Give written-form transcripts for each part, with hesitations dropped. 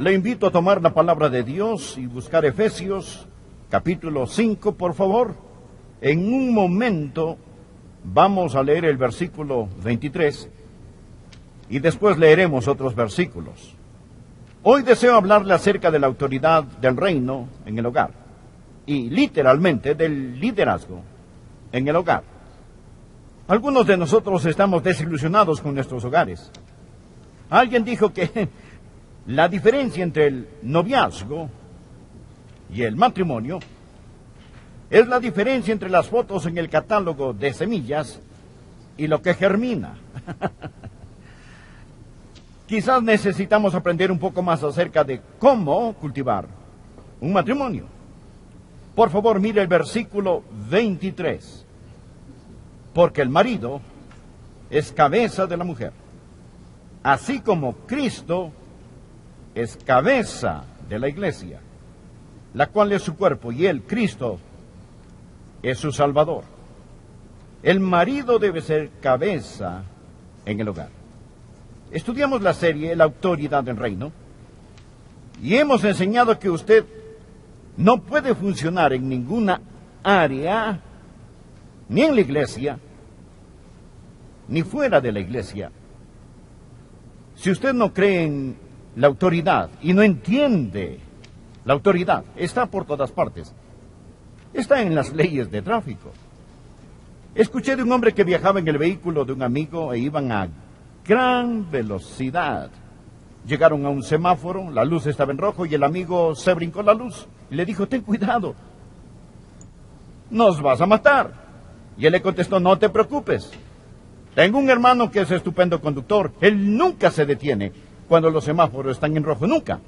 Le invito a tomar la palabra de Dios y buscar Efesios, capítulo 5, por favor. En un momento vamos a leer el versículo 23 y después leeremos otros versículos. Hoy deseo hablarle acerca de la autoridad del reino en el hogar y literalmente del liderazgo en el hogar. Algunos de nosotros estamos desilusionados con nuestros hogares. Alguien dijo que la diferencia entre el noviazgo y el matrimonio es la diferencia entre las fotos en el catálogo de semillas y lo que germina. Quizás necesitamos aprender un poco más acerca de cómo cultivar un matrimonio. Por favor, mire el versículo 23. Porque el marido es cabeza de la mujer, así como Cristo es cabeza de la iglesia, la cual es su cuerpo, y él, Cristo, es su Salvador. El marido debe ser cabeza en el hogar. Estudiamos la serie La autoridad del reino y hemos enseñado que usted no puede funcionar en ninguna área, ni en la iglesia, ni fuera de la iglesia, si usted no cree en la autoridad y no entiende la autoridad. Está por todas partes. Está en las leyes de tráfico. Escuché de un hombre que viajaba en el vehículo de un amigo e iban a gran velocidad. Llegaron a un semáforo, la luz estaba en rojo y el amigo se brincó la luz y le dijo: ten cuidado, nos vas a matar. Y él le contestó: no te preocupes, tengo un hermano que es estupendo conductor, él nunca se detiene cuando los semáforos están en rojo, nunca.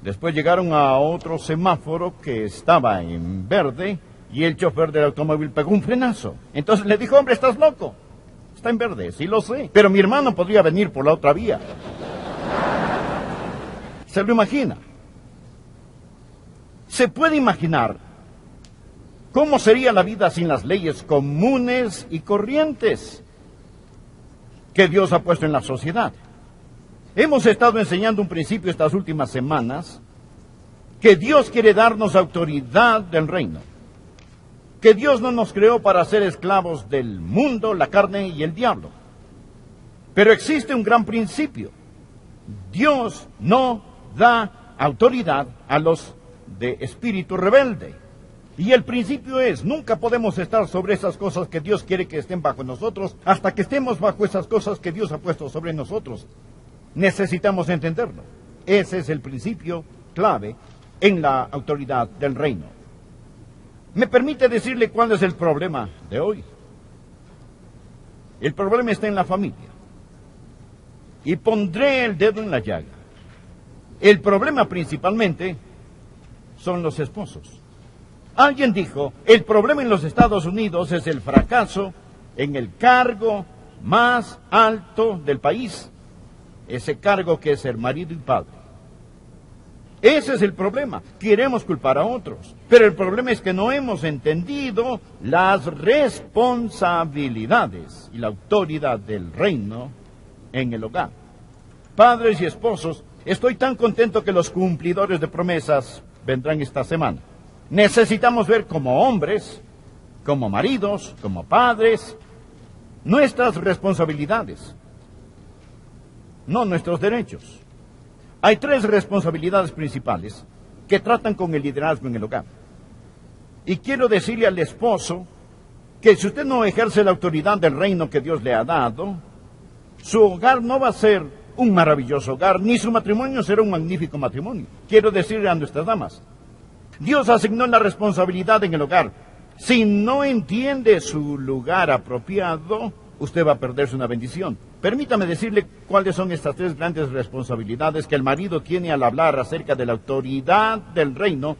Después llegaron a otro semáforo que estaba en verde y el chofer del automóvil pegó un frenazo. Entonces le dijo: hombre, estás loco, está en verde, sí lo sé, pero mi hermano podría venir por la otra vía. ¿Se lo imagina? ¿Se puede imaginar cómo sería la vida sin las leyes comunes y corrientes que Dios ha puesto en la sociedad? Hemos estado enseñando un principio estas últimas semanas, que Dios quiere darnos autoridad del reino, que Dios no nos creó para ser esclavos del mundo, la carne y el diablo. Pero existe un gran principio: Dios no da autoridad a los de espíritu rebelde. Y el principio es: nunca podemos estar sobre esas cosas que Dios quiere que estén bajo nosotros hasta que estemos bajo esas cosas que Dios ha puesto sobre nosotros. Necesitamos entenderlo. Ese es el principio clave en la autoridad del reino. ¿Me permite decirle cuál es el problema de hoy? El problema está en la familia. Y pondré el dedo en la llaga. El problema principalmente son los esposos. Alguien dijo: el problema en los Estados Unidos es el fracaso en el cargo más alto del país. Ese cargo que es ser marido y padre. Ese es el problema. Queremos culpar a otros, pero el problema es que no hemos entendido las responsabilidades y la autoridad del reino en el hogar. Padres y esposos, estoy tan contento que los cumplidores de promesas vendrán esta semana. Necesitamos ver como hombres, como maridos, como padres, nuestras responsabilidades, no nuestros derechos. Hay 3 responsabilidades principales que tratan con el liderazgo en el hogar. Y quiero decirle al esposo que si usted no ejerce la autoridad del reino que Dios le ha dado, su hogar no va a ser un maravilloso hogar, ni su matrimonio será un magnífico matrimonio. Quiero decirle a nuestras damas: Dios asignó la responsabilidad en el hogar. Si no entiende su lugar apropiado, usted va a perderse una bendición. Permítame decirle cuáles son estas 3 grandes responsabilidades que el marido tiene al hablar acerca de la autoridad del reino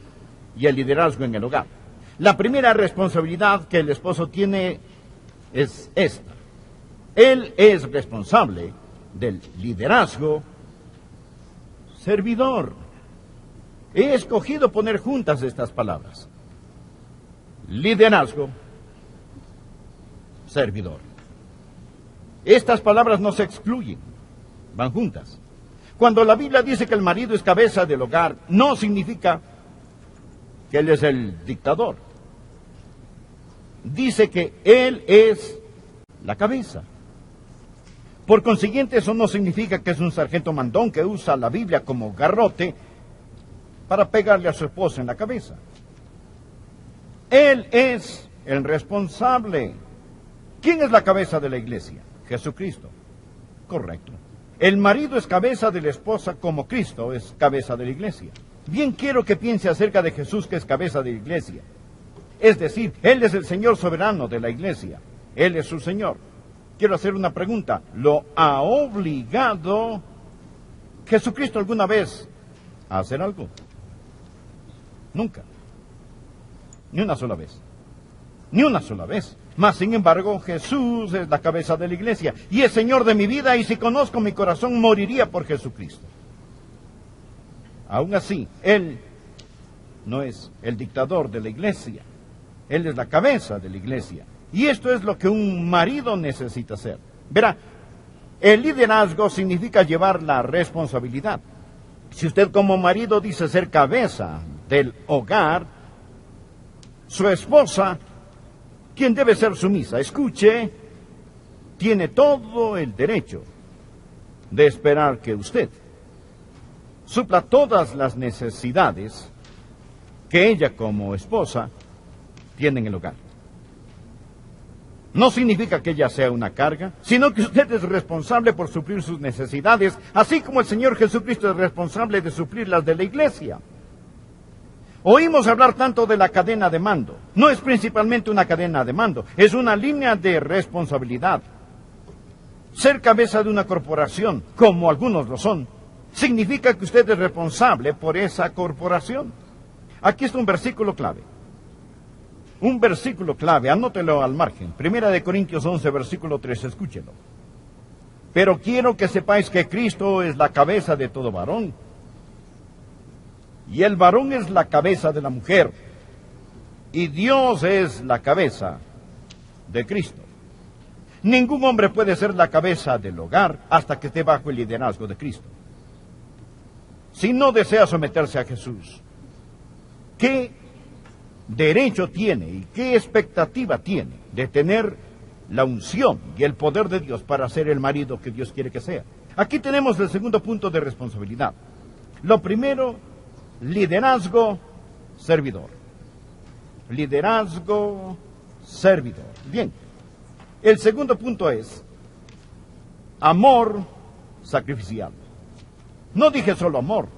y el liderazgo en el hogar. La primera responsabilidad que el esposo tiene es esta: él es responsable del liderazgo servidor. He escogido poner juntas estas palabras: liderazgo, servidor. Estas palabras no se excluyen, van juntas. Cuando la Biblia dice que el marido es cabeza del hogar, no significa que él es el dictador. Dice que él es la cabeza. Por consiguiente, eso no significa que es un sargento mandón que usa la Biblia como garrote para pegarle a su esposa en la cabeza. Él es el responsable. ¿Quién es la cabeza de la iglesia? Jesucristo. Correcto. El marido es cabeza de la esposa como Cristo es cabeza de la iglesia. Bien quiero que piense acerca de Jesús, que es cabeza de la iglesia. Es decir, Él es el Señor soberano de la iglesia. Él es su Señor. Quiero hacer una pregunta. ¿Lo ha obligado Jesucristo alguna vez a hacer algo? Nunca. Ni una sola vez. Ni una sola vez. Mas, sin embargo, Jesús es la cabeza de la iglesia y es Señor de mi vida, y si conozco mi corazón, moriría por Jesucristo. Aún así, Él no es el dictador de la iglesia. Él es la cabeza de la iglesia. Y esto es lo que un marido necesita hacer. Verá, el liderazgo significa llevar la responsabilidad. Si usted como marido dice ser cabeza del hogar, su esposa, quien debe ser sumisa, escuche, tiene todo el derecho de esperar que usted supla todas las necesidades que ella como esposa tiene en el hogar. No significa que ella sea una carga, sino que usted es responsable por suplir sus necesidades, así como el Señor Jesucristo es responsable de suplir las de la iglesia. Oímos hablar tanto de la cadena de mando. No es principalmente una cadena de mando, es una línea de responsabilidad. Ser cabeza de una corporación, como algunos lo son, significa que usted es responsable por esa corporación. Aquí está un versículo clave. Un versículo clave, anótelo al margen. 1 Corintios 11, versículo 3, escúchelo. Pero quiero que sepáis que Cristo es la cabeza de todo varón, y el varón es la cabeza de la mujer, y Dios es la cabeza de Cristo. Ningún hombre puede ser la cabeza del hogar hasta que esté bajo el liderazgo de Cristo. Si no desea someterse a Jesús, ¿qué derecho tiene y qué expectativa tiene de tener la unción y el poder de Dios para ser el marido que Dios quiere que sea? Aquí tenemos el segundo punto de responsabilidad. Lo primero, liderazgo, servidor. Liderazgo, servidor. Bien. El segundo punto es amor sacrificial. No dije solo amor.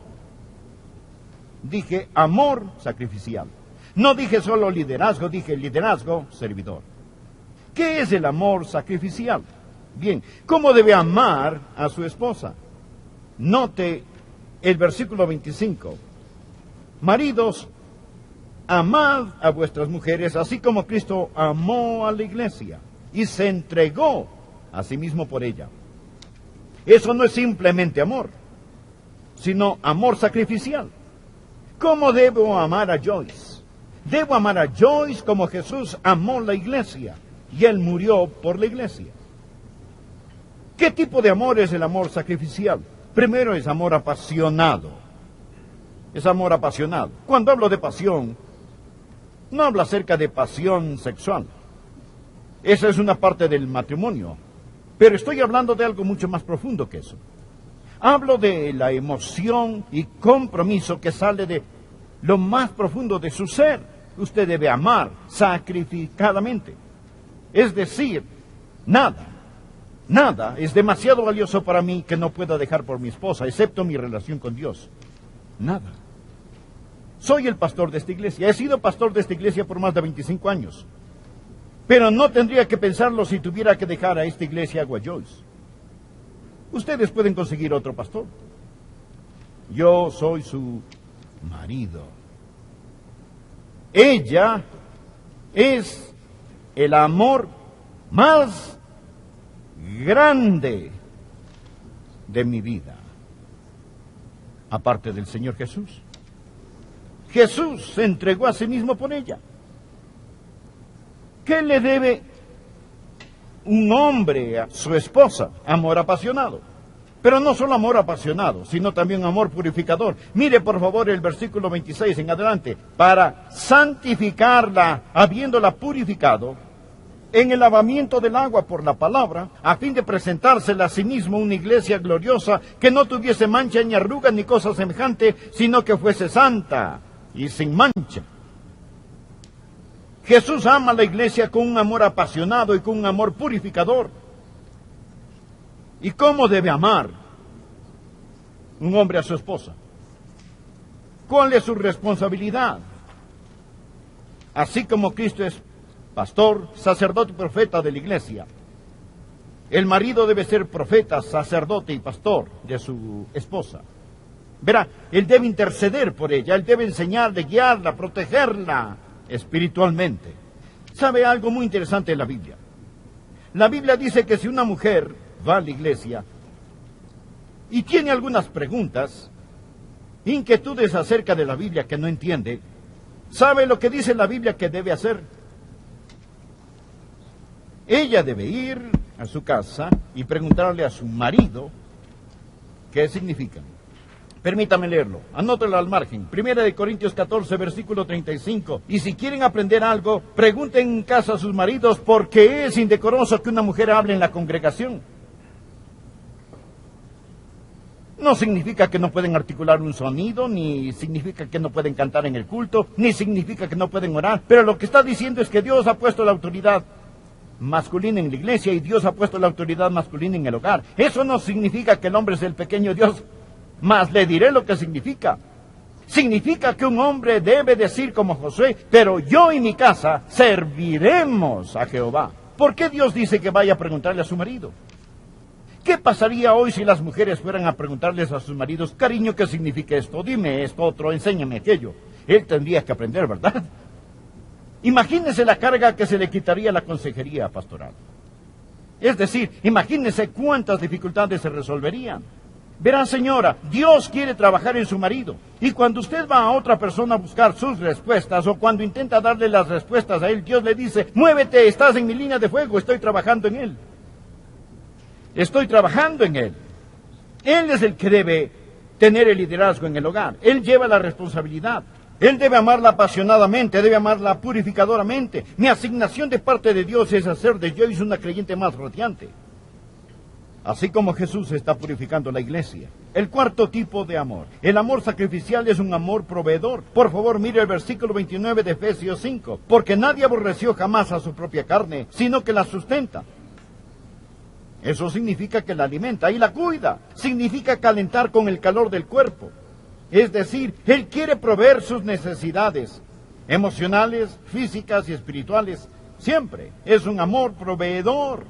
Dije amor sacrificial. No dije solo liderazgo, dije liderazgo, servidor. ¿Qué es el amor sacrificial? Bien, ¿cómo debe amar a su esposa? Note el versículo 25. Maridos, amad a vuestras mujeres, así como Cristo amó a la iglesia y se entregó a sí mismo por ella. Eso no es simplemente amor, sino amor sacrificial. ¿Cómo debo amar a Joyce? Debo amar a Joyce como Jesús amó la iglesia y Él murió por la iglesia. ¿Qué tipo de amor es el amor sacrificial? Primero es amor apasionado. Es amor apasionado. Cuando hablo de pasión, no hablo acerca de pasión sexual. Esa es una parte del matrimonio. Pero estoy hablando de algo mucho más profundo que eso. Hablo de la emoción y compromiso que sale de lo más profundo de su ser. Usted debe amar sacrificadamente. Es decir, nada es demasiado valioso para mí que no pueda dejar por mi esposa, excepto mi relación con Dios. Nada. Soy el pastor de esta iglesia. He sido pastor de esta iglesia por más de 25 años. Pero no tendría que pensarlo si tuviera que dejar a esta iglesia a Joyce. Ustedes pueden conseguir otro pastor. Yo soy su marido. Ella es el amor más grande de mi vida, aparte del Señor Jesús. Jesús se entregó a sí mismo por ella. ¿Qué le debe un hombre a su esposa? Amor apasionado. Pero no solo amor apasionado, sino también amor purificador. Mire por favor el versículo 26 en adelante. Para santificarla, habiéndola purificado, en el lavamiento del agua por la palabra, a fin de presentársela a sí mismo una iglesia gloriosa, que no tuviese mancha ni arruga ni cosa semejante, sino que fuese santa y sin mancha. Jesús ama a la iglesia con un amor apasionado y con un amor purificador. ¿Y cómo debe amar un hombre a su esposa? ¿Cuál es su responsabilidad? Así como Cristo es pastor, sacerdote y profeta de la iglesia, el marido debe ser profeta, sacerdote y pastor de su esposa. Verá, él debe interceder por ella, él debe enseñarle, guiarla, protegerla espiritualmente. ¿Sabe algo muy interesante en la Biblia? La Biblia dice que si una mujer va a la iglesia y tiene algunas preguntas, inquietudes acerca de la Biblia que no entiende, ¿sabe lo que dice la Biblia que debe hacer? Ella debe ir a su casa y preguntarle a su marido qué significa. Permítame leerlo, anótelo al margen. 1 Corintios 14, versículo 35. Y si quieren aprender algo, pregunten en casa a sus maridos, porque es indecoroso que una mujer hable en la congregación. No significa que no pueden articular un sonido, ni significa que no pueden cantar en el culto, ni significa que no pueden orar. Pero lo que está diciendo es que Dios ha puesto la autoridad masculina en la iglesia y Dios ha puesto la autoridad masculina en el hogar. Eso no significa que el hombre es el pequeño Dios, mas le diré lo que significa. Significa que un hombre debe decir como Josué, pero yo y mi casa serviremos a Jehová. ¿Por qué Dios dice que vaya a preguntarle a su marido? ¿Qué pasaría hoy si las mujeres fueran a preguntarles a sus maridos, cariño, qué significa esto? Dime esto, otro, enséñame aquello. Él tendría que aprender, ¿verdad? Imagínese la carga que se le quitaría a la consejería pastoral. Es decir, imagínese cuántas dificultades se resolverían. Verá, señora, Dios quiere trabajar en su marido. Y cuando usted va a otra persona a buscar sus respuestas, o cuando intenta darle las respuestas a él, Dios le dice, muévete, estás en mi línea de fuego, estoy trabajando en él. Estoy trabajando en él. Él es el que debe tener el liderazgo en el hogar. Él lleva la responsabilidad. Él debe amarla apasionadamente, debe amarla purificadoramente. Mi asignación de parte de Dios es hacer de Joyce una creyente más radiante. Así como Jesús está purificando la iglesia. El cuarto tipo de amor. El amor sacrificial es un amor proveedor. Por favor, mire el versículo 29 de Efesios 5. Porque nadie aborreció jamás a su propia carne, sino que la sustenta. Eso significa que la alimenta y la cuida. Significa calentar con el calor del cuerpo. Es decir, Él quiere proveer sus necesidades emocionales, físicas y espirituales. Siempre es un amor proveedor.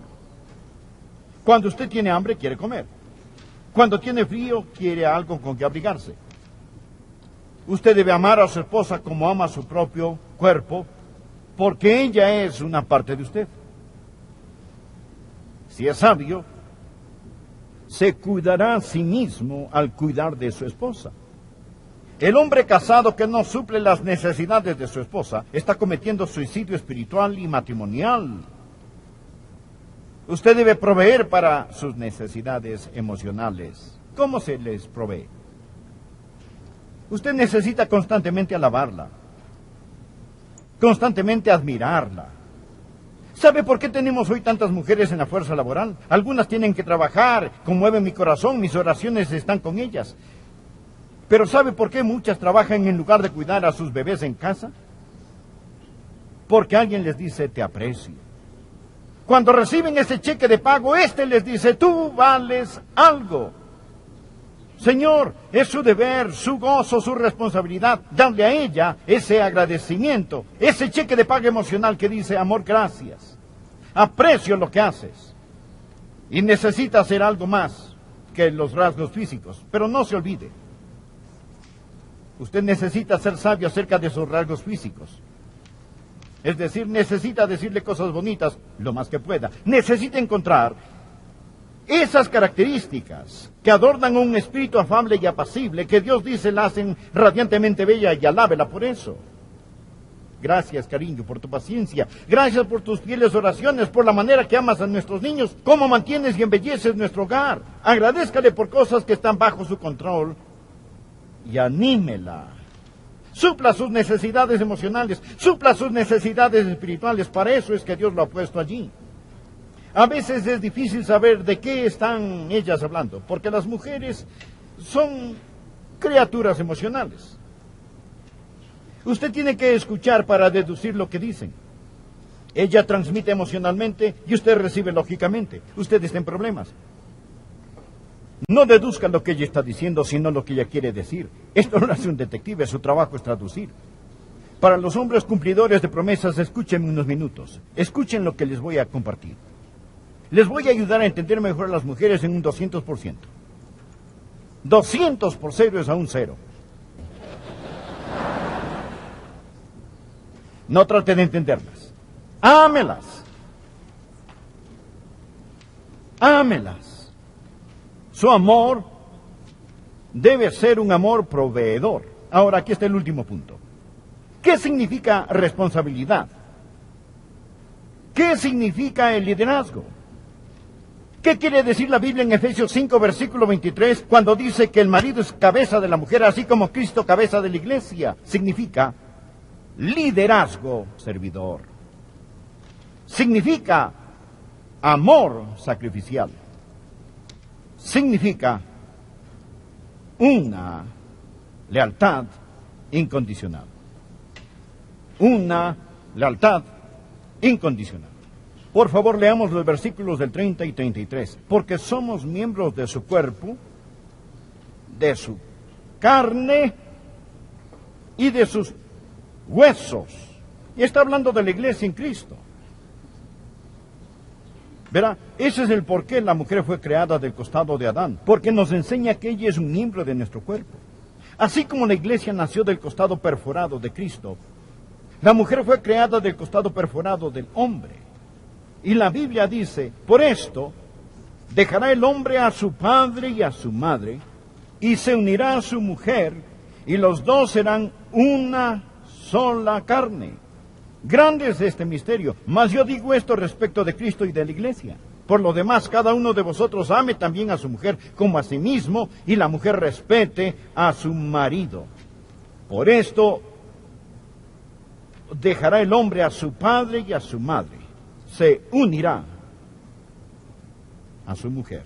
Cuando usted tiene hambre, quiere comer. Cuando tiene frío, quiere algo con que abrigarse. Usted debe amar a su esposa como ama a su propio cuerpo, porque ella es una parte de usted. Si es sabio, se cuidará a sí mismo al cuidar de su esposa. El hombre casado que no suple las necesidades de su esposa está cometiendo suicidio espiritual y matrimonial. Usted debe proveer para sus necesidades emocionales. ¿Cómo se les provee? Usted necesita constantemente alabarla, constantemente admirarla. ¿Sabe por qué tenemos hoy tantas mujeres en la fuerza laboral? Algunas tienen que trabajar, conmueve mi corazón, mis oraciones están con ellas. Pero ¿sabe por qué muchas trabajan en lugar de cuidar a sus bebés en casa? Porque alguien les dice, te aprecio. Cuando reciben ese cheque de pago, les dice, tú vales algo. Señor, es su deber, su gozo, su responsabilidad, darle a ella ese agradecimiento, ese cheque de pago emocional que dice, amor, gracias. Aprecio lo que haces. Y necesita hacer algo más que los rasgos físicos, pero no se olvide. Usted necesita ser sabio acerca de sus rasgos físicos. Es decir, necesita decirle cosas bonitas lo más que pueda. Necesita encontrar esas características que adornan un espíritu afable y apacible, que Dios dice la hacen radiantemente bella y alábela por eso. Gracias, cariño, por tu paciencia. Gracias por tus fieles oraciones, por la manera que amas a nuestros niños, cómo mantienes y embelleces nuestro hogar. Agradézcale por cosas que están bajo su control y anímela. Supla sus necesidades emocionales, supla sus necesidades espirituales. Para eso es que Dios lo ha puesto allí. A veces es difícil saber de qué están ellas hablando, porque las mujeres son criaturas emocionales. Usted tiene que escuchar para deducir lo que dicen. Ella transmite emocionalmente y usted recibe lógicamente. Usted está en problemas. No deduzca lo que ella está diciendo, sino lo que ella quiere decir. Esto no lo hace un detective, su trabajo es traducir. Para los hombres cumplidores de promesas, escuchen unos minutos. Escuchen lo que les voy a compartir. Les voy a ayudar a entender mejor a las mujeres en un 200%. 200 por 0 es a un 0. No trate de entenderlas. Ámelas. Ámelas. Su amor debe ser un amor proveedor. Ahora, aquí está el último punto. ¿Qué significa responsabilidad? ¿Qué significa el liderazgo? ¿Qué quiere decir la Biblia en Efesios 5, versículo 23, cuando dice que el marido es cabeza de la mujer, así como Cristo cabeza de la iglesia? Significa liderazgo servidor. Significa amor sacrificial. Significa una lealtad incondicional. Una lealtad incondicional. Por favor, leamos los versículos del 30 y 33. Porque somos miembros de su cuerpo, de su carne y de sus huesos. Y está hablando de la iglesia en Cristo. Verá, ese es el por qué la mujer fue creada del costado de Adán. Porque nos enseña que ella es un miembro de nuestro cuerpo. Así como la iglesia nació del costado perforado de Cristo, la mujer fue creada del costado perforado del hombre. Y la Biblia dice, por esto, dejará el hombre a su padre y a su madre, y se unirá a su mujer, y los dos serán una sola carne. Grande es este misterio, mas yo digo esto respecto de Cristo y de la iglesia. Por lo demás, cada uno de vosotros ame también a su mujer como a sí mismo, y la mujer respete a su marido. Por esto, dejará el hombre a su padre y a su madre. Se unirá a su mujer.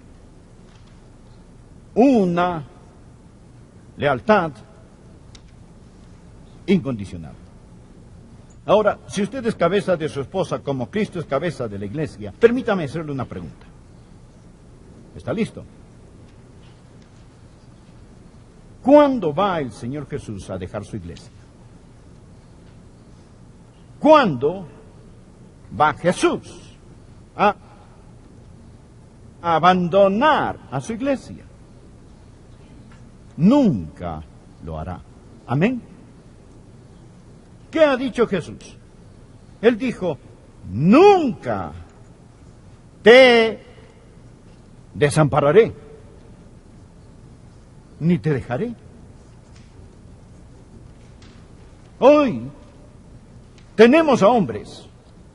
Una lealtad incondicional. Ahora, si usted es cabeza de su esposa como Cristo es cabeza de la iglesia, permítame hacerle una pregunta. ¿Está listo? ¿Cuándo va el Señor Jesús a dejar su iglesia? ¿Cuándo va Jesús a abandonar a su iglesia? Nunca lo hará. Amén. ¿Qué ha dicho Jesús? Él dijo, nunca te desampararé, ni te dejaré. Hoy tenemos a hombres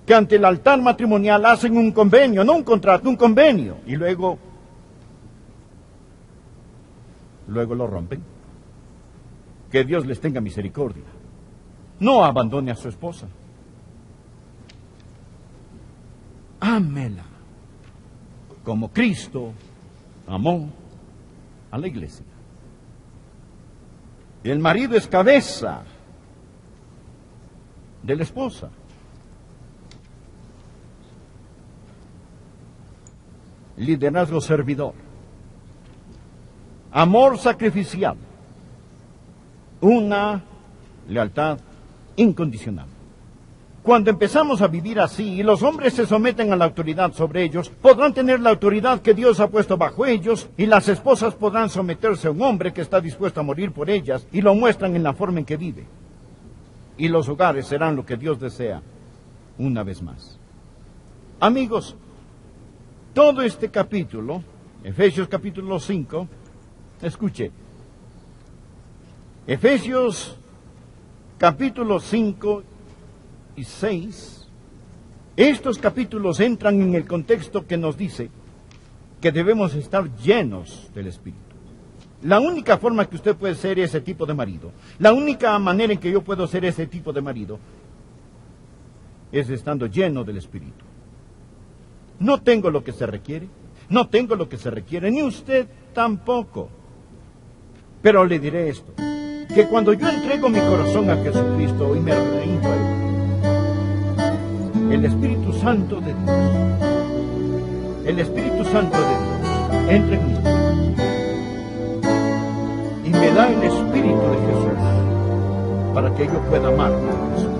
que ante el altar matrimonial hacen un convenio, no un contrato, un convenio, y luego lo rompen. Que Dios les tenga misericordia. No abandone a su esposa. Ámela como Cristo amó a la iglesia. El marido es cabeza de la esposa. Liderazgo servidor. Amor sacrificial. Una lealtad incondicional. Cuando empezamos a vivir así y los hombres se someten a la autoridad sobre ellos, podrán tener la autoridad que Dios ha puesto bajo ellos, y las esposas podrán someterse a un hombre que está dispuesto a morir por ellas, y lo muestran en la forma en que vive. Y los hogares serán lo que Dios desea una vez más. Amigos, todo este capítulo, Efesios capítulo 5, escuche, Efesios capítulo 5 y 6, estos capítulos entran en el contexto que nos dice que debemos estar llenos del Espíritu. La única forma que usted puede ser ese tipo de marido, la única manera en que yo puedo ser ese tipo de marido, es estando lleno del Espíritu. No tengo lo que se requiere, ni usted tampoco. Pero le diré esto, que cuando yo entrego mi corazón a Jesucristo y me rindo a Él, el Espíritu Santo de Dios entra en mí y me da el Espíritu de Jesús para que yo pueda amar a Jesús.